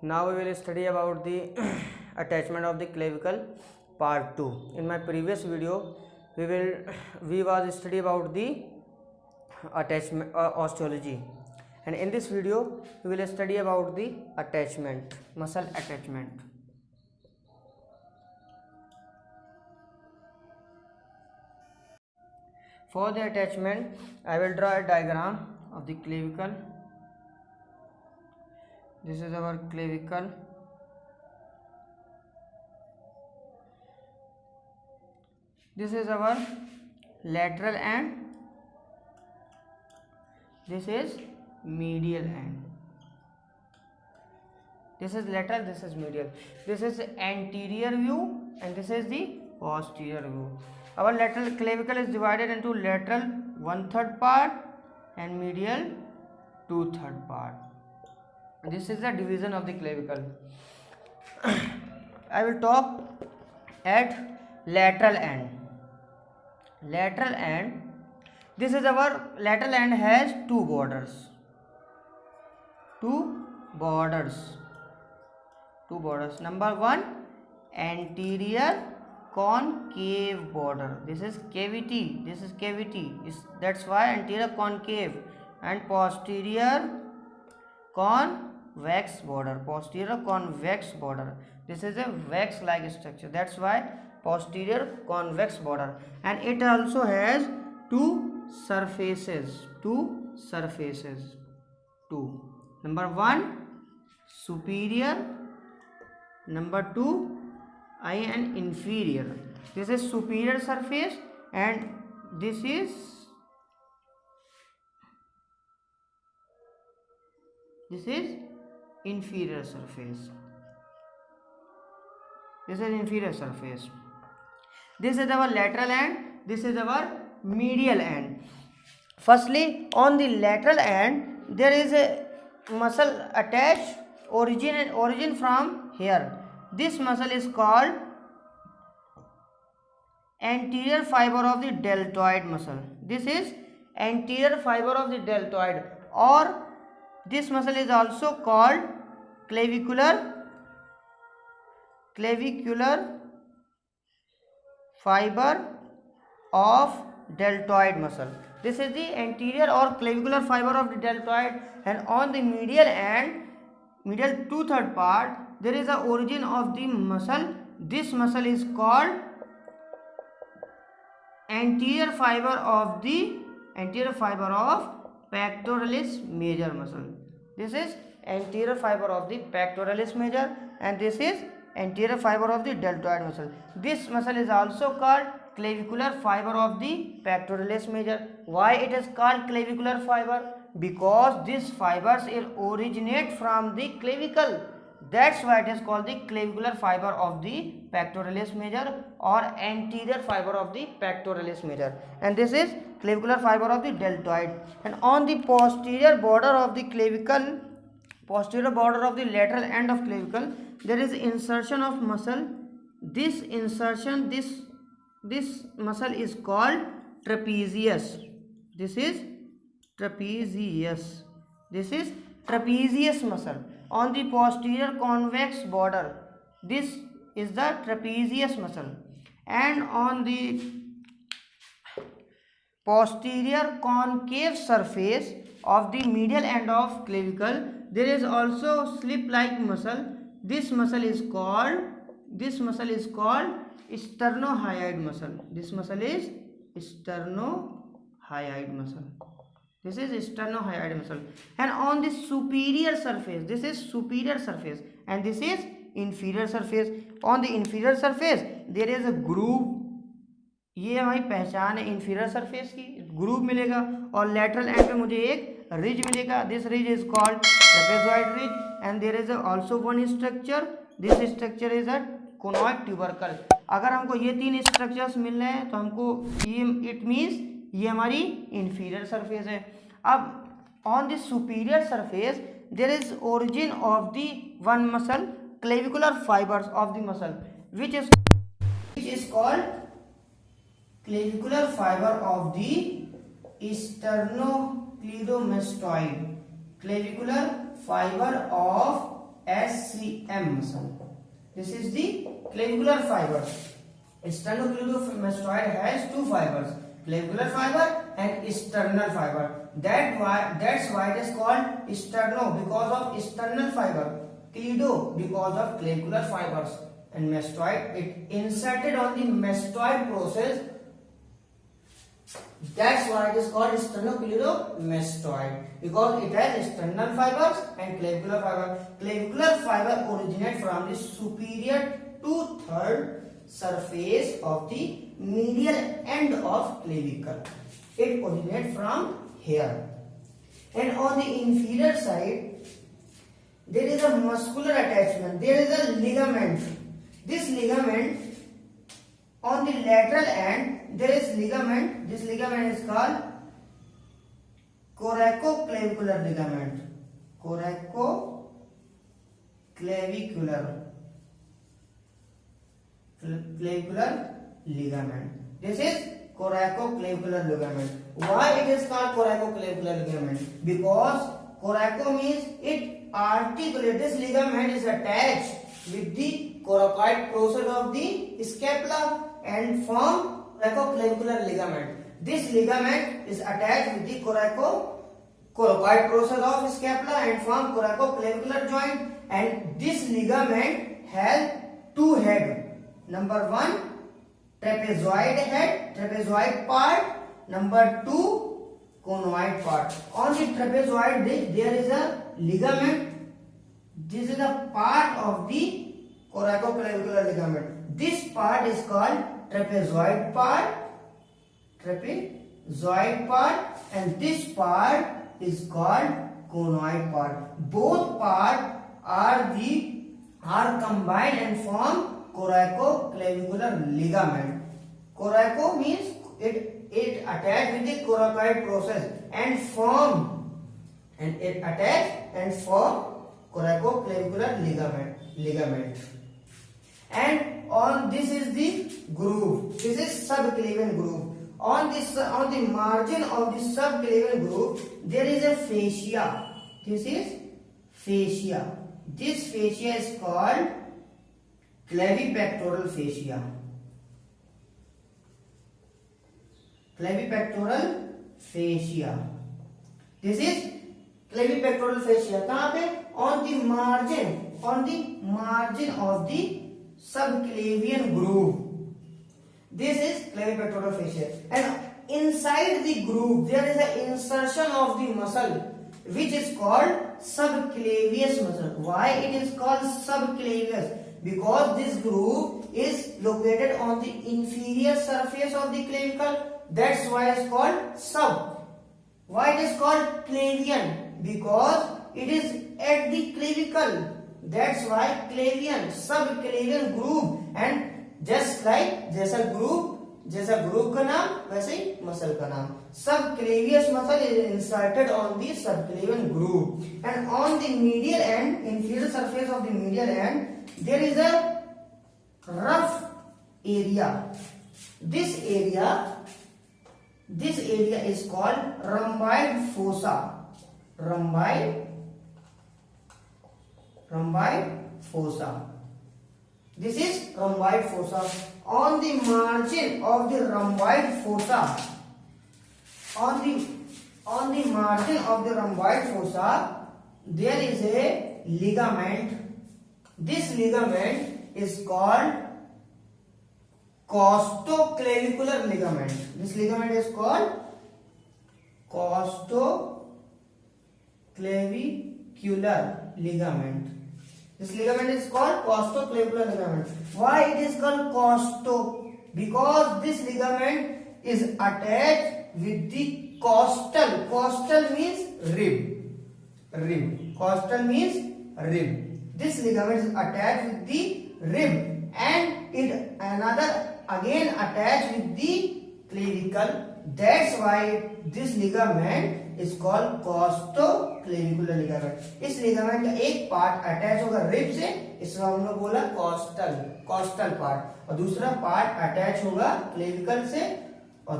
Now we will study about the attachment of the clavicle part 2. In my previous video we was study about the attachment osteology, and in this video we will study about the attachment, muscle attachment. For the attachment I will draw a diagram of the clavicle. This is our clavicle. This is our lateral end. This is medial end. This is lateral, this is medial. This is anterior view and this is the posterior view. Our lateral clavicle is divided into lateral 1/3 part and medial 2/3 part. This is the division of the clavicle. I will talk at lateral end. Lateral end, this is our lateral end, has two borders. Number one, anterior concave border. This is cavity. That's why anterior concave. And posterior convex border. This is a wax like structure. That's why posterior convex border. And it also has two surfaces. Number one, superior. Number two, and inferior. This is superior surface and this is inferior surface. This is our lateral end. This is our medial end. Firstly, on the lateral end there is a muscle attached, origin from here. This muscle is called anterior fiber of the deltoid muscle. This is anterior fiber of the deltoid, or this muscle is also called clavicular fiber of deltoid muscle. This is the anterior or clavicular fiber of the deltoid. And on the medial end, medial 2/3 part, there is a origin of the muscle. This muscle is called anterior fiber of pectoralis major muscle. This is anterior fiber of the pectoralis major and this is anterior fiber of the deltoid muscle. This muscle is also called clavicular fiber of the pectoralis major. Why it is called clavicular fiber? Because these fibers originate from the clavicle. That's why it is called the clavicular fiber of the pectoralis major or anterior fiber of the pectoralis major. And this is clavicular fiber of the deltoid. And on the posterior border of the clavicle, posterior border of the lateral end of clavicle, there is insertion of muscle. This muscle is called trapezius. This is trapezius muscle. On the posterior convex border, this is the trapezius muscle. And on the posterior concave surface of the medial end of clavicle, there is also slip-like muscle. This muscle is called sternohyoid muscle. This muscle is sternohyoid muscle. And on the superior surface, this is superior surface and this is inferior surface. On the inferior surface there is a groove. ये हमारी पहचान है inferior surface की, groove मिलेगा. और lateral end पे मुझे एक ridge मिलेगा. This ridge is called trapezoid ridge. And there is also one structure. This structure is a conoid tubercle. अगर हमको ये तीन structures मिल रहे हैं तो हमको it means ये हमारी inferior surface है. अब on the superior surface there is origin of the one muscle, clavicular fibers of the muscle, which is called clavicular fiber of the sternocleidomastoid. Clavicular fiber of SCM muscle. This is the clavicular fiber. Sternocleidomastoid has two fibers, clavicular fiber and sternal fiber. That's why it is called sterno, because of sternal fiber, cleido because of clavicular fibers, and mastoid, it inserted on the mastoid process. That's why it is called sternocleidomastoid, because it has sternal fibers and clavicular fiber. Clavicular fiber originate from the superior 2/3 surface of the medial end of clavicle. It originates from here. And on the inferior side, there is a muscular attachment. There is a ligament. This ligament, on the lateral end, there is ligament. This ligament is called coracoclavicular ligament. Coracoclavicular ligament. This is coracoclavicular ligament. Why it is called coracoclavicular ligament? Because coraco means it articulates. This ligament is attached with the coracoid process of the scapula and form coracoclavicular ligament. This ligament is attached with the coracoid process of scapula and form coracoclavicular joint. And this ligament has two heads. Number one, trapezoid head, trapezoid part. Number two, conoid part. On the trapezoid disc, there is a ligament. This is a part of the coracoclavicular ligament. This part is called trapezoid part, and this part is called conoid part. Both parts are combined and form coracoclavicular ligament. Coraco means it attached with the coracoid process and form coracoclavicular ligament. And on this is the groove. This is subclavian groove. On the margin of the subclavian groove, there is a fascia. This is fascia. This fascia is called clavipectoral fascia. Clavipectoral fascia. This is clavipectoral fascia. कहाँ पे? On the margin of the subclavian groove. This is clavipectoral fascia. And inside the groove, there is an insertion of the muscle, which is called subclavius muscle. Why it is called subclavius? Because this groove is located on the inferior surface of the clavicle. That's why it's called sub. Why it is called clavian? Because it is at the clavicle. That's why clavian, subclavian groove. And जैसा groove का नाम वैसे ही muscle का नाम. Subclavius muscle is inserted on the subclavian groove, and on the medial end, inferior surface of the medial end, there is a rough area. This area is called rhomboid fossa. Rhomboid fossa. This is rhomboid fossa. On the margin of the rhomboid fossa, there is a ligament. This ligament is called costoclavicular ligament. This ligament is called costoclavicular ligament. This ligament is called costoclavicular ligament. Why it is called costo? Because this ligament is attached with the costal. Costal means rib. Costal means rib. This ligament is attached with the rib, and it another again attached with the clavicle. That's why this ligament is called costoclavicular ligament. इस ligament का एक part attach होगा rib से, इसमें हम लोग बोला costal part, और दूसरा part attach होगा clavicle से और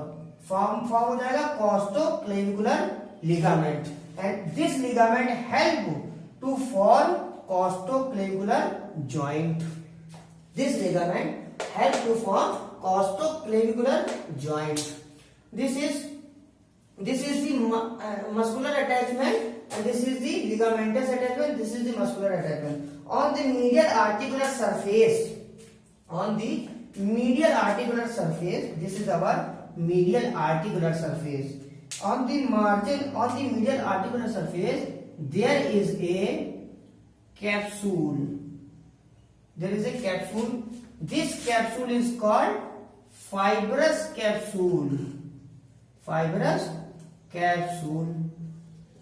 form हो जाएगा costoclavicular ligament. And this ligament help to form costoclavicular joint. This ligament helps to form costoclavicular joint. This is the muscular attachment, and this is the ligamentous attachment. This is the muscular attachment. On the medial articular surface, this is our medial articular surface. On the margin of the medial articular surface, there is a capsule. This capsule is called fibrous capsule.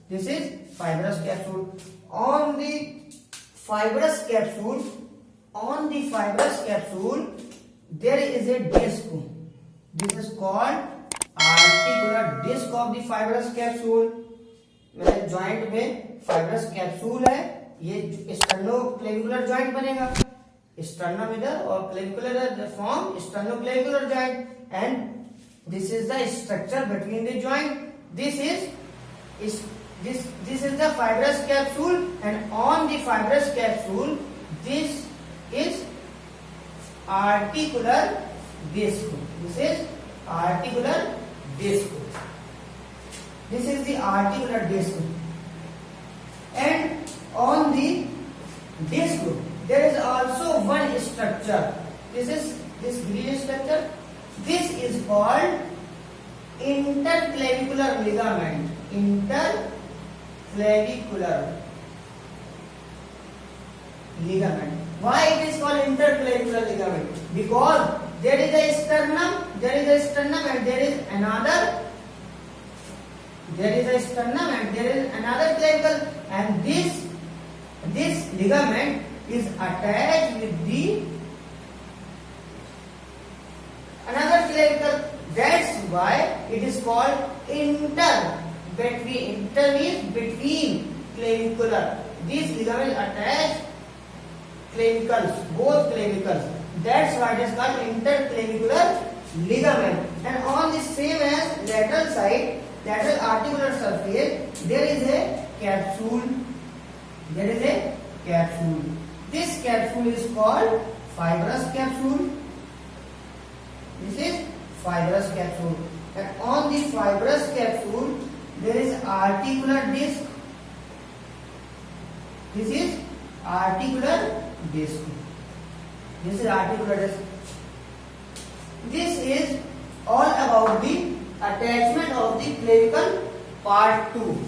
This is fibrous capsule. On the fibrous capsule, there is a disc. This is called articular disc of the fibrous capsule. मेरे joint में fibrous capsule है, ये sternoclavicular joint बनेगा. Sternum इधर और clavicular form sternoclavicular joint, and this is the structure between the joint. This is the fibrous capsule, and on the fibrous capsule, this is articular disc. This is articular disc. This is the articular disc, and on the disc there is also one structure. This is this green structure. This is called interclavicular ligament. Interclavicular ligament. Why it is called interclavicular ligament? Because there is a sternum, and there is another clavicle, and this ligament is attached with the another clavicle. That's why it is called inter means between clavicular. This ligament attached clavicles, both clavicles. That's why it is called interclavicular ligament. And on the same as lateral side, lateral articular surface, there is a capsule. This capsule is called fibrous capsule. This is fibrous capsule. And on the fibrous capsule, there is articular disc. This is articular disc. This is all about the attachment of the clavicle part 2.